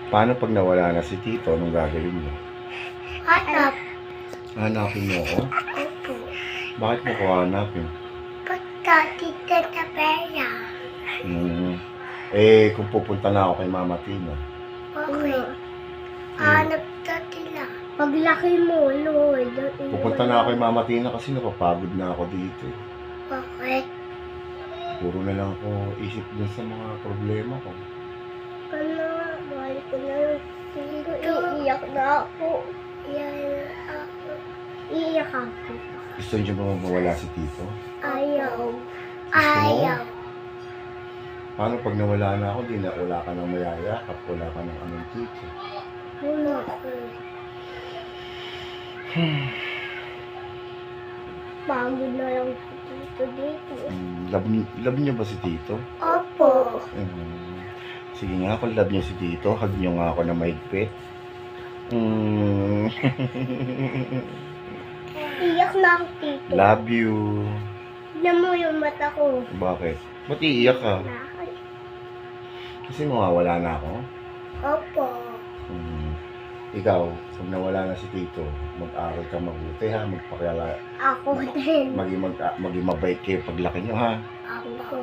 Paano pag nawala na si Tito? Anong gagawin mo? Hanap. Hanapin mo ako? Opo. Bakit mo ko hanapin? Pagkatita na pera. Kung pupunta na ako kay Mama Tina. Okay. Hanap na sila. Paglaki mo, Lord. Pupunta na ako kay Mama Tina kasi napapagod na ako dito. Bakit? Puro na lang ako isip dun sa mga problema ko. Ano? Mahal ko na lang. Iiyak na ako. Iiyak ako. Iiyak ako. Gusto niyo ba mawala si Tito? Ayaw. Gusto mo? Ayaw. Paano pag nawala na ako, wala ka nang mayayakap, wala ka nang anong Tito? Wala ko. Pagod na lang si Tito dito. Love niyo ba si Tito? Opo. Sige nga, kung love niyo si Tito, hug niyo nga ako na mahigpit. Iyak na ako, Tito. Love you. Tignan mo yung mata ko. Bakit? Ba't iiyak ka? Nakakay. Kasi mawawala na ako. Opo. Ikaw, pag nawala na si Tito, mag-aral ka mabuti ha, magpakilala, Ako din. maging mabait kayo paglaki nyo ha. Ako.